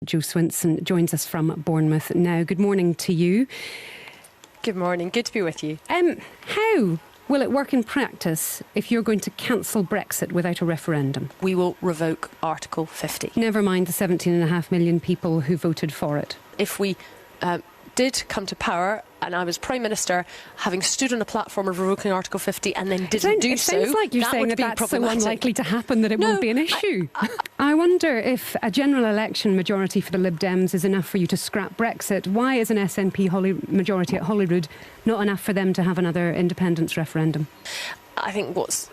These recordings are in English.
Jo Swinson joins us from Bournemouth now. Good morning to you. Good morning. Good to be with you. How will it work in practice if you're going to cancel Brexit without a referendum? We will revoke Article 50. Never mind the 17.5 million people who voted for it. If we did come to power and I was Prime Minister, having stood on a platform of revoking Article 50 and then didn't do so, it sounds like you're saying that that's so unlikely to happen that it won't be an issue. I wonder if a general election majority for the Lib Dems is enough for you to scrap Brexit. Why is an SNP majority at Holyrood not enough for them to have another independence referendum? I think what's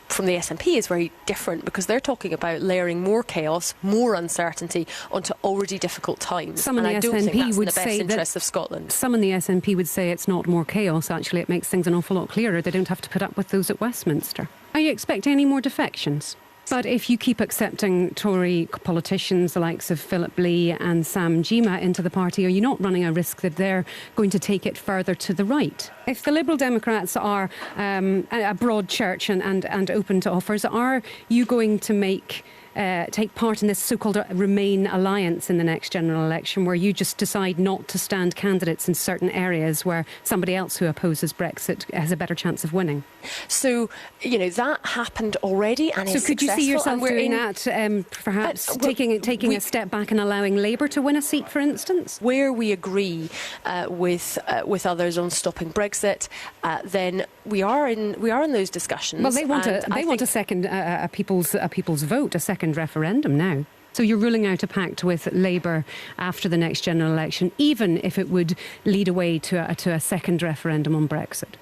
from the SNP is very different, because they're talking about layering more chaos, more uncertainty onto already difficult times. Some in the SNP don't think that's would in the best interests of Scotland. Some in the SNP would say it's not more chaos, actually. It makes things an awful lot clearer. They don't have to put up with those at Westminster. Are you expecting any more defections? But if you keep accepting Tory politicians, the likes of Philip Lee and Sam Gyimah, into the party, are you not running a risk that they're going to take it further to the right? If the Liberal Democrats are a broad church and open to offers, are you going to take part in this so-called Remain alliance in the next general election, where you just decide not to stand candidates in certain areas where somebody else who opposes Brexit has a better chance of winning? So, that happened already and is successful. So could you see yourself doing that, perhaps taking a step back and allowing Labour to win a seat, for instance? Where we agree with others on stopping Brexit, then we are in those discussions. Well, they want a second people's vote, a second referendum now. So you're ruling out a pact with Labour after the next general election, even if it would lead away to a second referendum on Brexit.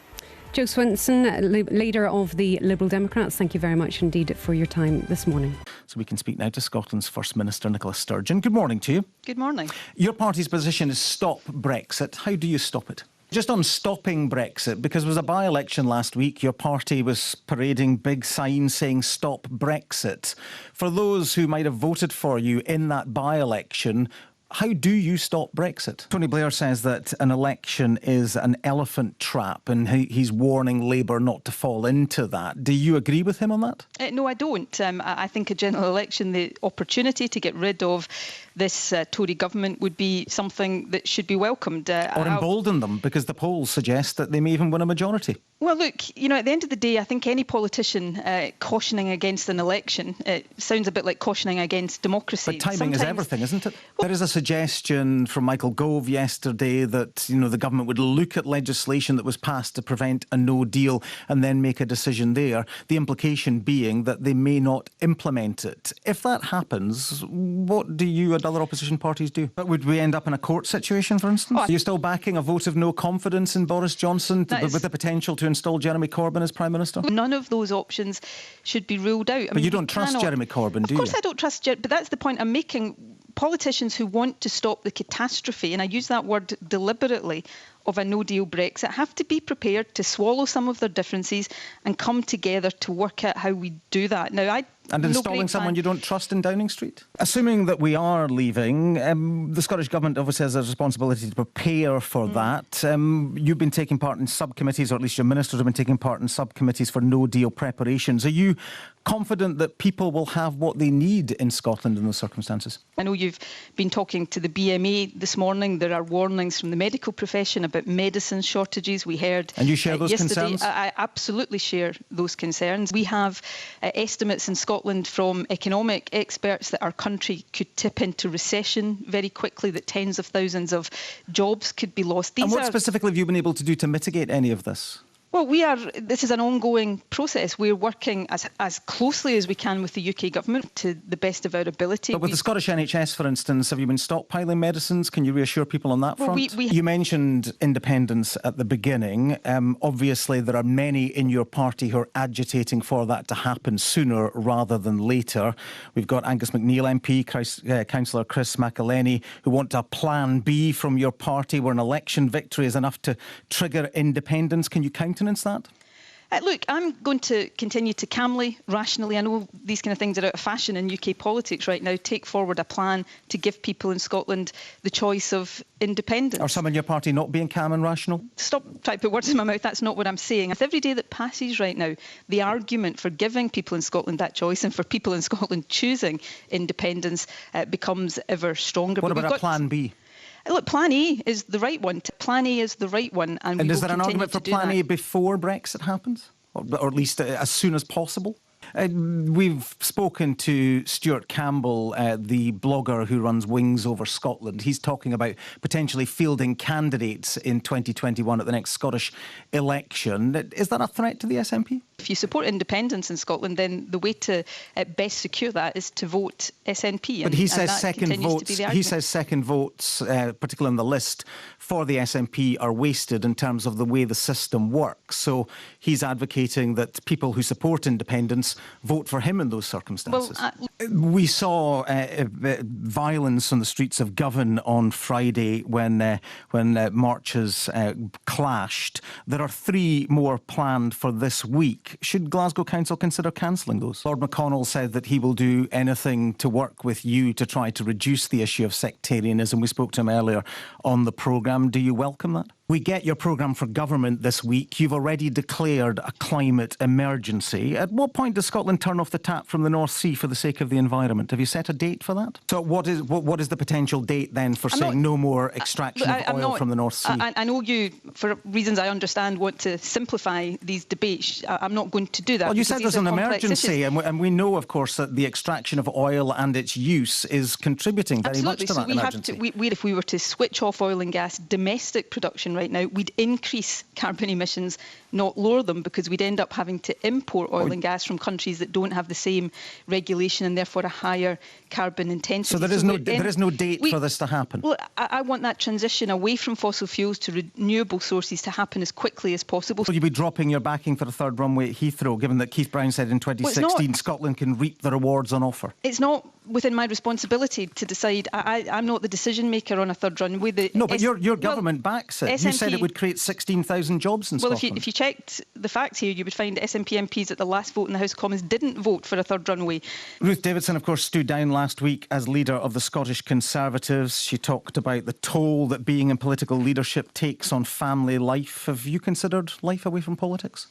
Jo Swinson, leader of the Liberal Democrats, thank you very much indeed for your time this morning. So we can speak now to Scotland's First Minister, Nicola Sturgeon. Good morning to you. Good morning. Your party's position is stop Brexit. How do you stop it? Just on stopping Brexit, because there was a by-election last week, your party was parading big signs saying stop Brexit. For those who might have voted for you in that by-election, how do you stop Brexit? Tony Blair says that an election is an elephant trap, and he's warning Labour not to fall into that. Do you agree with him on that? No, I don't. I think a general election, the opportunity to get rid of this Tory government would be something that should be welcomed. Or embolden them, because the polls suggest that they may even win a majority. Well, look, at the end of the day, I think any politician cautioning against an election, it sounds a bit like cautioning against democracy. But timing is everything, isn't it? Well, there is a suggestion from Michael Gove yesterday that, the government would look at legislation that was passed to prevent a no deal and then make a decision there. The implication being that they may not implement it. If that happens, what do you and other opposition parties do? Would we end up in a court situation, for instance? Are you still backing a vote of no confidence in Boris Johnson with the potential to install Jeremy Corbyn as Prime Minister? None of those options should be ruled out. But you don't trust Jeremy Corbyn, do you? Of course I don't trust Jeremy, but that's the point I'm making. Politicians who want to stop the catastrophe, and I use that word deliberately, of a no-deal Brexit have to be prepared to swallow some of their differences and come together to work out how we do that. Now, And installing someone you don't trust in Downing Street? Assuming that we are leaving, the Scottish Government obviously has a responsibility to prepare for that. You've been taking part in subcommittees, or at least your ministers have been taking part in subcommittees for no-deal preparations. Are you confident that people will have what they need in Scotland in those circumstances? I know you've been talking to the BMA this morning. There are warnings from the medical profession about medicine shortages. We heard And you share those yesterday. concerns? I absolutely share those concerns. We have estimates in Scotland from economic experts that our country could tip into recession very quickly, that tens of thousands of jobs could be lost. And what specifically have you been able to do to mitigate any of this? Well, this is an ongoing process. We're working as closely as we can with the UK government to the best of our ability. But with the Scottish NHS, for instance, have you been stockpiling medicines? Can you reassure people on that front? You mentioned independence at the beginning. Obviously, there are many in your party who are agitating for that to happen sooner rather than later. We've got Angus MacNeil MP, Councillor Chris McElhenney, who want a plan B from your party where an election victory is enough to trigger independence. Can you countenance that? Look, I'm going to continue to calmly, rationally, I know these kind of things are out of fashion in UK politics right now, take forward a plan to give people in Scotland the choice of independence. Are some in your party not being calm and rational? Stop trying to put words in my mouth, that's not what I'm saying. With every day that passes right now, the argument for giving people in Scotland that choice and for people in Scotland choosing independence becomes ever stronger. What about a plan B? Look, Plan A is the right one. Plan A is the right one. And is there an argument for Plan A before Brexit happens? Or at least as soon as possible? We've spoken to Stuart Campbell, the blogger who runs Wings Over Scotland. He's talking about potentially fielding candidates in 2021 at the next Scottish election. Is that a threat to the SNP? If you support independence in Scotland, then the way to best secure that is to vote SNP. But he says second votes. He says second votes, particularly on the list for the SNP, are wasted in terms of the way the system works. So he's advocating that people who support independence vote for him in those circumstances. We saw violence on the streets of Govan on Friday when marches clashed. There are 3 more planned for this week. Should Glasgow Council consider cancelling those? Lord McConnell said that he will do anything to work with you to try to reduce the issue of sectarianism. We spoke to him earlier on the programme. Do you welcome that? We get your programme for government this week. You've already declared a climate emergency. At what point does Scotland turn off the tap from the North Sea for the sake of the environment? Have you set a date for that? So what is the potential date then for saying no more extraction of oil from the North Sea? I know you, for reasons I understand, want to simplify these debates. I'm not going to do that. Well, you said there's an emergency, and we know, of course, that the extraction of oil and its use is contributing very much to that emergency. If we were to switch off oil and gas domestic production right now, we'd increase carbon emissions, not lower them, because we'd end up having to import oil and gas from countries that don't have the same regulation and therefore a higher carbon intensity. So there is no date for this to happen? Well, I want that transition away from fossil fuels to renewable sources to happen as quickly as possible. Will you be dropping your backing for a third runway at Heathrow, given that Keith Brown said in 2016 Scotland can reap the rewards on offer? It's not within my responsibility to decide. I'm not the decision maker on a third runway. But your government backs it. You said it would create 16,000 jobs in Scotland. Well, if you checked the facts here, you would find that SNP MPs at the last vote in the House of Commons didn't vote for a third runway. Ruth Davidson, of course, stood down last week as leader of the Scottish Conservatives. She talked about the toll that being in political leadership takes on family life. Have you considered life away from politics?